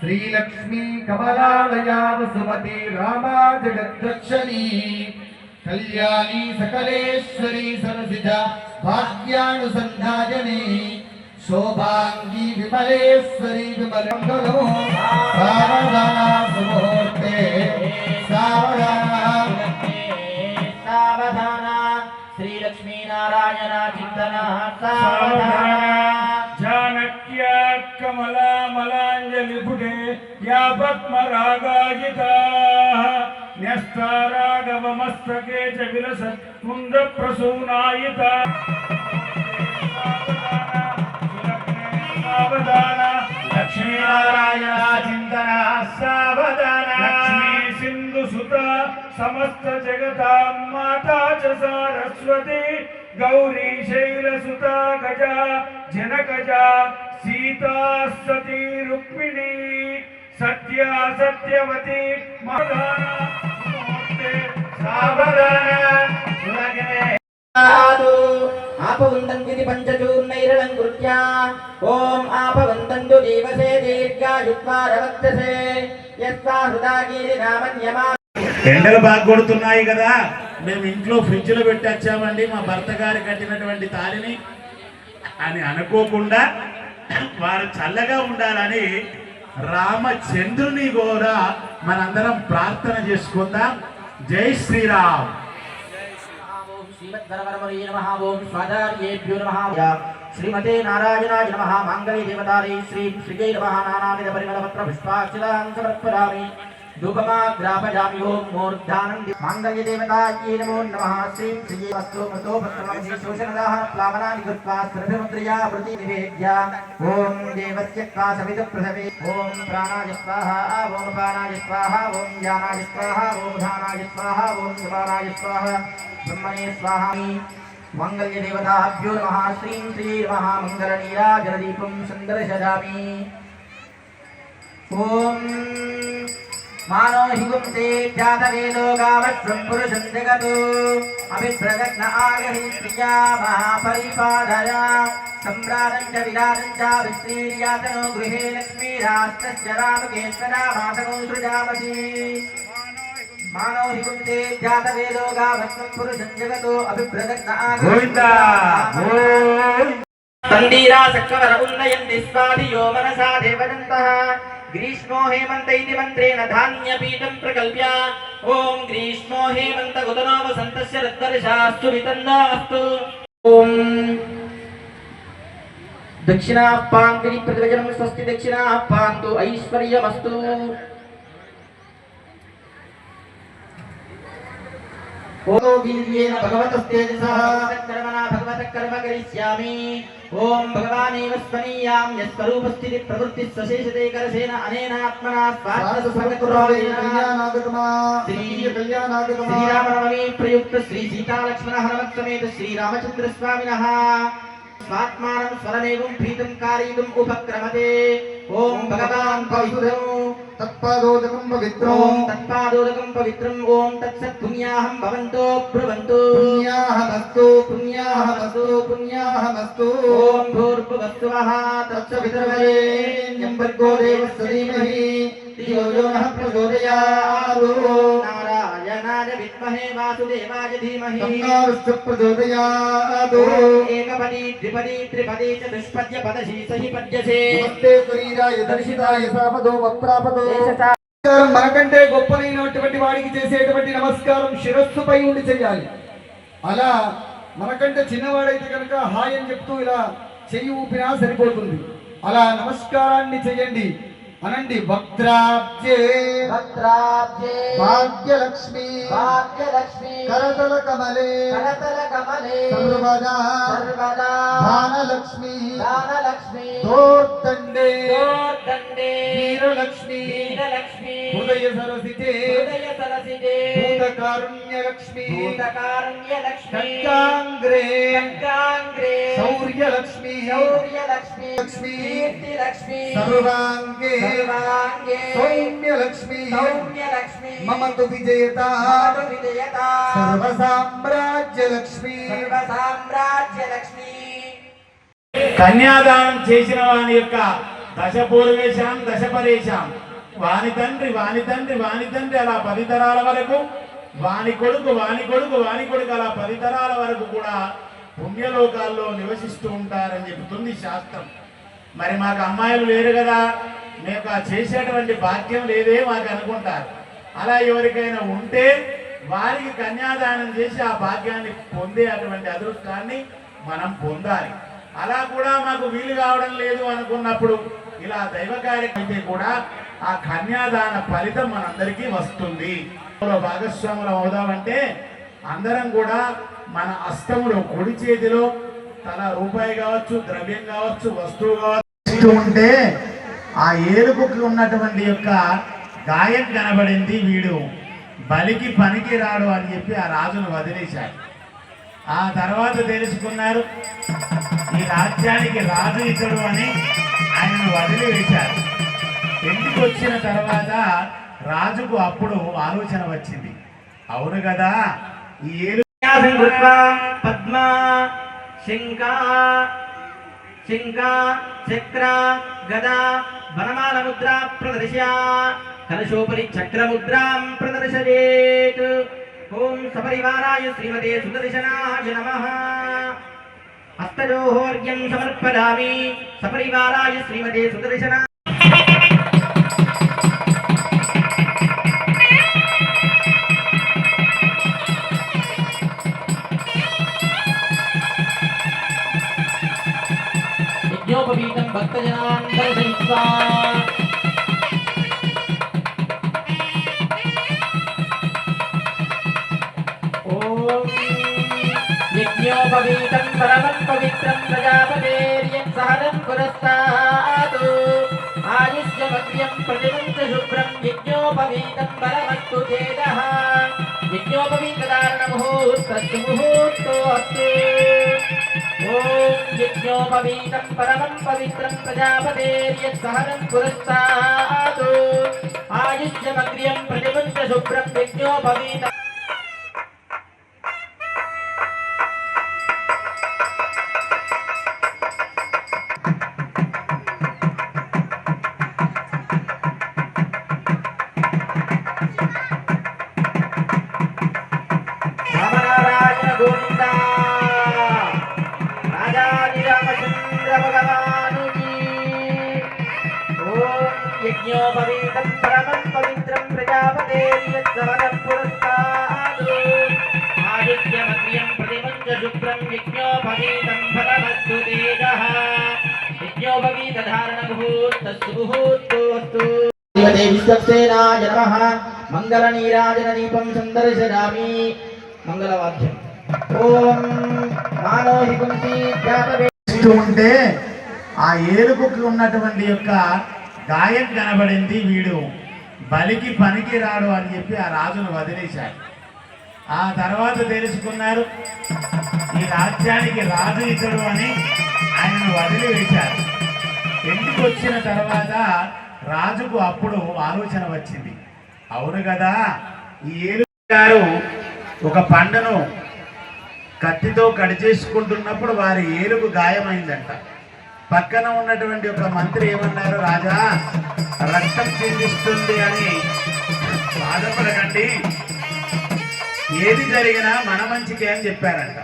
श्रीलक्ष्मी कमलालया वसुमती रामा जगद्रक्षणी कल्याणी सकलेश्वरी सरसिजा भाग्यानुसंधायनी शोभांगी विमलेश्वरी विमलमंगलो सावधाना सुमुहूर्ते सावधाना श्रीलक्ष्मी नारायण चिंतना सावधाना जानक्या कमला मलांजलि पुटे या पद्मरागायिता न्यस्तारागव मस्तके च विलसत् मुंद प्रसूनायिता सावधाना लक्ष्मी नारायण चिंतना सावधाना लक्ष्मी सिंधु सुता समस्त जगता माता च सरस्वती गौरी शैलसुता गजा जनकजा सीता सती रुक्मिणी सत्या सत्यवती आपवन्तन्ति पञ्चचूर्णैरलङ्कृत्या ॐ आपवन्तन्तु जीवसे दीर्घायुत्वारवक्षसे यस्ता हृदागीरिनामन्यमा ఎండలు బాగా కొడుతున్నాయి కదా మేము ఇంట్లో ఫ్రిడ్జ్ లో పెట్టి వచ్చామండి మా భర్త గారు కట్టినటువంటి తాళిని అని అనుకోకుండా వారు చల్లగా ఉండాలని రామచంద్రుని కూడా మనందరం ప్రార్థన చేసుకుందాం. జై శ్రీరామ్. श्रीमते नारायणाय नमः मांगल्ये देवतारे श्री श्रीजय नमः नानाविध परिमल पत्र पुष्पाक्षरां समर्पयामि धूपमाग्रापयामि ओम मूर्धानं मांगल्ये देवतायै नमो नमः श्री श्रीजय वस्तु मतो भक्तमंसी शोषणदाः प्लावनानि कृत्वा सर्वमुद्रया प्रति निवेद्य ओम देवस्य त्वा सवित प्रसवे ओम प्राणाय स्वाहा ओम अपानाय स्वाहा ओम ज्ञानाय स्वाहा ओम धानाय स्वाहा ओम जपानाय स्वाहा ब्रह्मणे स्वाहा मंगल्य देवताभ्यो नमः श्रीं श्री महामंगल नीराजनदीपं संदर्शयामि ओम मानो हिगुंसे जातवेदो गावस्वं पुरुषं जगतो अभिप्रगत्न आगहि प्रिया महापरिपादय सम्राजं च विराजं च विश्रीर्यातनो गृहे लक्ष्मीरास्तस्य रामकेश्वरा मातनो सृजामसि मानो हिगुंसे जातवेदो गावस्वं पुरुषं जगतो अभिप्रगत्न आगहि तंदीरा सक्कवर उन्नयन्ति स्वाधियो मनसा देवदन्तः ग्रीष्मो हेमंत इति मंत्रेण धान्यपीठं प्रकल्प्य ओम ग्रीष्मो हेमंत उदनो वसन्तस्य रद्वर्षास्तु वितन्नास्तु ओम दक्षिणाः पाङ्गिनि प्रतिवचनं स्वस्ति दक्षिणाः पान्तु ऐश्वर्यमस्तु ओम वीर्येण भगवतस्तेजसः कर्मणा भगवतः कर्म करिष्यामि ओम भगवानेव स्वनीयां यस्वरूपस्थिति प्रवृत्तिः सशेषते करसेन अनेनात्मना स्वार्थ सर्वकुरोवेन श्रीरामनवमी प्रयुक्त श्री सीता लक्ष्मण हनुमत् समेत श्री रामचंद्र स्वामिनः स्वात्मानं स्वरमेवं प्रीतं कारयितुम् उपक्रमते ओम भगवान् पवित्रं तत्पादोदकं पवित्रम् ओम तत्सत् पुण्याहं भवन्तो ब्रुवन्तु पुण्याहमस्तु ओम भूर्भुवस्सुवः तत्सवितुर्वरेण्यं भर्गो देवस्य धीमहि धियो यो नः प्रचोदयात् नारायणाय विद्महे वासुदेवाय धीमहि तन्नो प्रचोदयात् एकपदी द्विपदी त्रिपदी चतुष्पद्य पदशी सहि पद्यसे नमस्ते शरीराय दर्शिताय सापदो वप्रापदो మనకంటే గొప్పనైనటువంటి వాడికి చేసేటువంటి నమస్కారం శిరస్సుపై ఉండి చేయాలి. అలా మనకంటే చిన్నవాడైతే కనుక హాయ్ అని చెప్తూ ఇలా చెయ్యి ఊపినా సరిపోతుంది. అలా నమస్కారాన్ని చేయండి. అనండి వక్త్రాబ్జే భాగ్యలక్ష్మి కరతల కమలే సర్వదా ధానలక్ష్మి దోర్దండే వీరలక్ష్మి హృదయ సరసితే భూతకారుణ్యలక్ష్మి ఖడ్గాంగ్రే శౌర్యలక్ష్మి సర్వాంగే सौम्यलक्ष्मी मम तु विजयता सर्वसाम्राज्यलक्ष्मी కన్యాదానం చేసిన వాని యొక్క దశ పూర్వేశాం దశ పరేశాం, వాని తండ్రి వాని తండ్రి వాని తండ్రి అలా 10 తరాల వరకు, వాని కొడుకు వాని కొడుకు వాని కొడుకు అలా 10 తరాల వరకు కూడా పుణ్యలోకాల్లో నివసిస్తూ ఉంటారని చెబుతుంది శాస్త్రం. మరి మాకు అమ్మాయిలు లేరు కదా, మేము చేసేటువంటి భాగ్యం లేదే మాకు అనుకుంటారు. అలా ఎవరికైనా ఉంటే వారికి కన్యాదానం చేసి ఆ భాగ్యాన్ని పొందే అటువంటి అదృష్టాన్ని మనం పొందాలి. అలా కూడా మాకు వీలు కావడం లేదు అనుకున్నప్పుడు ఇలా దైవ కార్యక్రమం అయితే కూడా ఆ కన్యాదాన ఫలితం మనందరికీ వస్తుంది. భాగస్వాములు అవుదామంటే అందరం కూడా మన హస్తములో కుడి చేతిలో తల రూపాయి కావచ్చు, ద్రవ్యం కావచ్చు, వస్తువు కావచ్చు ఉంటే ఆ ఏలుగుకి ఉన్నటువంటి యొక్క గాయం కనబడింది, వీడు బలికి పనికి రాడు అని చెప్పి ఆ రాజును వదిలేశాడు. ఆ తర్వాత తెలుసుకున్నారు ఈ రాజ్యానికి రాజు ఇతడు అని ఆయనను వదిలివేశారు. ఇంటికి వచ్చిన తర్వాత రాజుకు అప్పుడు ఆలోచన వచ్చింది, అవును కదా ఈ ఏలు పద్మ శంఖ చక్ర గదా వనమాల ముద్ర ప్రదర్శయ కలశోపరి చక్రముద్రాం ప్రదర్శయేత్. ఓం సపరివారాయ శ్రీమతే సుదర్శనాయ నమః. హస్తజోహోర్ఘ్యం సమర్పయామి సపరివారాయ శ్రీమతే సుదర్శనా. యజ్ఞోపవీతం భక్తజనాన్ దర్శయిత్వా యజ్ఞోపవీతం పరమం పవిత్రం ప్రజాపతేర్యత్సహనం పురస్తాత్ ఆయుష్యమగ్ర్యం ప్రతిమంత శుభ్రం యజ్ఞోపవీతం పరమస్తు చేదః. యజ్ఞోపవీతధారణ ముహూర్తస్సు ముహూర్తోऽస్తు. ఓం యజ్ఞోపవీతం పరమం పవిత్రం ప్రజాపతేర్యత్సహనం పురస్తాత్ ఆయుష్యమగ్ర్యం ప్రతిమంత శుభ్రం యజ్ఞోపవీతం. రామనారాయణ గోవింద రాజాది రామచంద్ర భగవానుకి. ఓం యజ్ఞోపవీతం పరమం పవిత్రం ప్రజాపతేర్యత్సహనం పురస్తాత్ ఆదిత్యమగ్ర్యం ప్రతిమంచ శుభ్రం యజ్ఞోపవీతం ఫలమస్తు తేజః. యజ్ఞోపవీతధారణ ముహూర్తస్సు ముహూర్తోऽస్తు. శ్రీమతే విశ్వక్సేనాయ నమః. మంగళ నీరాజన దీపం సందర్శయామి. మంగళవాద్యం. ఓం మానోహి కుంతి జాతవే ఉంటే ఆ ఏలుగుకి ఉన్నటువంటి యొక్క గాయం కనబడింది, వీడు బలికి పనికి రాడు అని చెప్పి ఆ రాజును వదిలేశాడు. ఆ తర్వాత తెలుసుకున్నారు ఈ రాజ్యానికి రాజు ఇతడు అని ఆయనను వదిలివేశారు. ఇంటికి వచ్చిన తర్వాత రాజుకు అప్పుడు ఆలోచన వచ్చింది, అవును కదా ఈ ఏలుగు గారు ఒక పండును కత్తితో కట్ చేసుకుంటున్నప్పుడు వారి ఏలుగు గాయమైందంట. పక్కన ఉన్నటువంటి ఒక మంత్రి ఏమన్నారు, రాజా రక్తం చిందిస్తుంది అని బాధపడకండి, ఏది జరిగినా మన మంచికే అని చెప్పారంట.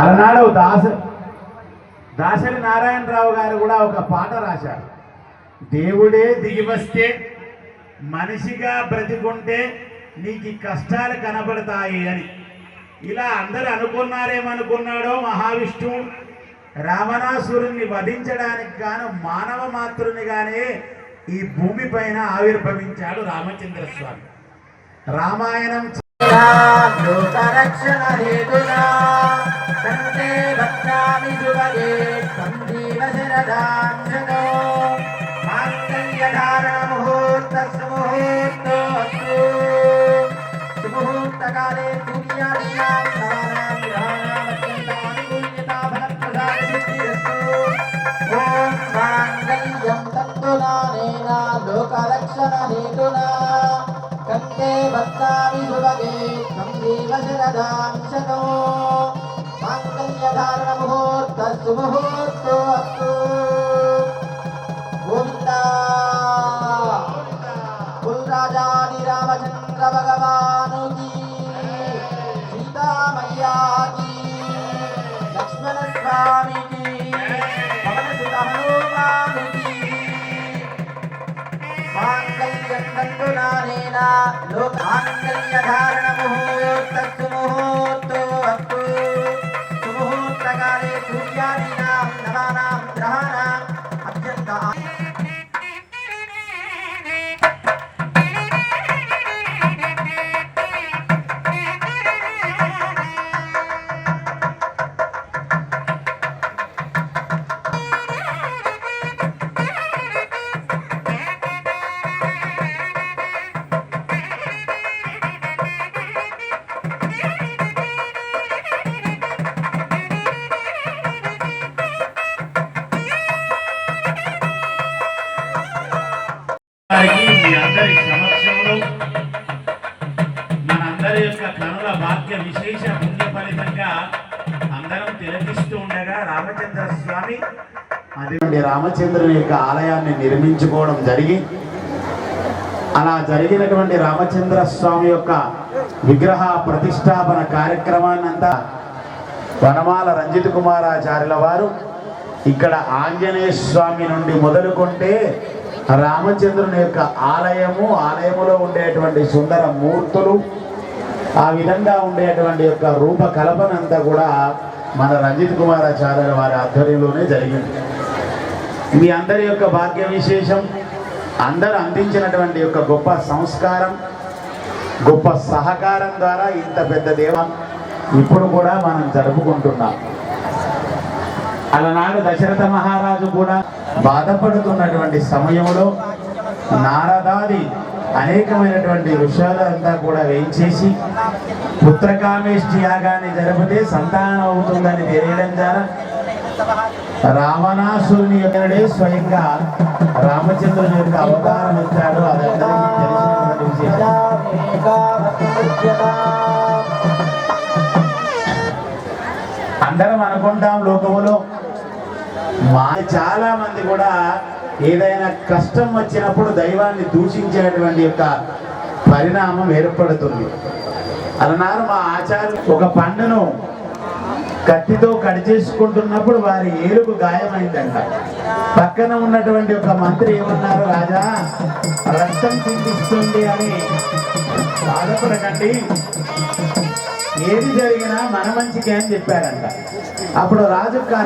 అలనాడు దాసరి నారాయణరావు గారు కూడా ఒక పాట రాశారు, దేవుడే దిగి వస్తే మనిషిగా బ్రతికుంటే నీకు కష్టాలు కనబడతాయి అని. ఇలా అందరు అనుకున్నారేమనుకున్నాడో మహావిష్ణువు రావణాసురుణ్ణి వధించడానికి గాను మానవ మాతృనిగానే ఈ భూమి పైన ఆవిర్భవించాడు రామచంద్రస్వామి. రామాయణం లోకరక్షణ హేతునా కంటే భక్తామి సుభగే సంజీవ శరదాంశనో మాంగళ్యధారణ ముహూర్తస్సు ముహూర్తోऽస్తు. సుముహూర్తకాలే సూర్యాదీనాం నవానాం గ్రహాణాం అత్యంతానుకూల్యతా ఫలప్రసాద సిద్ధిరస్తు. ఓం మాంగళ్యం తంతునానేన లోకరక్షణ హేతునా కంటే భక్తామి సుభగే సంజీవ శరదాంశనో మాంగళ్యధారణ ముహూర్తస్సు శుభముహూర్తో అస్తు గోవిందా కుల్రాజాది రామచంద్ర భగవానుకి సీతామయ్యా की लक्ष्मण स्वामी की पवन सुत हनुमान की मांगल्यं तन्तुनानेन लोक मांगल्य धारण मुहूर्तस्तु मुहूर्तो अस्तु सुमुहूर्तकाले सूर्यादीनां नवानां ग्रहाणाम् अत्यन्त వారికి మీ అందరి సమక్షంలో మనందరి యొక్క కనుల భాగ్య విశేష పుణ్య ఫలితంగా అందరం తిలకిస్తూ ఉండగా రామచంద్ర స్వామి అదే రామచంద్రుని యొక్క ఆలయాన్ని నిర్మించుకోవడం జరిగి అలా జరిగినటువంటి రామచంద్ర స్వామి యొక్క విగ్రహ ప్రతిష్టాపన కార్యక్రమాన్నంతా వనమాల రంజిత్ కుమారాచార్యుల వారు ఇక్కడ ఆంజనేయ స్వామి నుండి మొదలుకొంటే రామచంద్రుని యొక్క ఆలయములో ఉండేటువంటి సుందర మూర్తులు ఆ విధంగా ఉండేటువంటి యొక్క రూపకల్పన అంతా కూడా మన రంజిత్ కుమారాచార్యుల వారి ఆధ్వర్యంలోనే జరిగింది. మీ అందరి యొక్క భాగ్య విశేషం అందరూ అందించినటువంటి యొక్క గొప్ప సంస్కారం గొప్ప సహకారం ద్వారా ఇంత పెద్ద దేవం ఇప్పుడు కూడా మనం జరుపుకుంటున్నాం. అలనాడు దశరథ మహారాజు కూడా బాధపడుతున్నటువంటి సమయంలో నారదాది అనేకమైనటువంటి విషయాలంతా కూడా వేయించేసి పుత్రకామేష్టి యాగాన్ని జరిపితే సంతానం అవుతుందని తెలియడం ద్వారా రావణాసురుని యొక్కడే స్వయంగా రామచంద్రుని యొక్క అవతారం ఇచ్చాడు. అదందరికీ తెలిసినటువంటి విశేషం. అందరం అనుకుంటాం లోకములో చాలా మంది కూడా ఏదైనా కష్టం వచ్చినప్పుడు దైవాన్ని దూషించేటువంటి యొక్క పరిణామం ఏర్పడుతుంది. అలనాడు మా ఆచార్యులు ఒక పండును కత్తితో కట్ చేసుకుంటున్నప్పుడు వారి ఏలుగు గాయమైందంట. పక్కన ఉన్నటువంటి ఒక మంత్రి ఏమన్నారు, రాజా రక్తం చిందిస్తుంది అని బాధపడకండి, ఏది జరిగినా మన మంచికే అని చెప్పారంట. అప్పుడు రాజు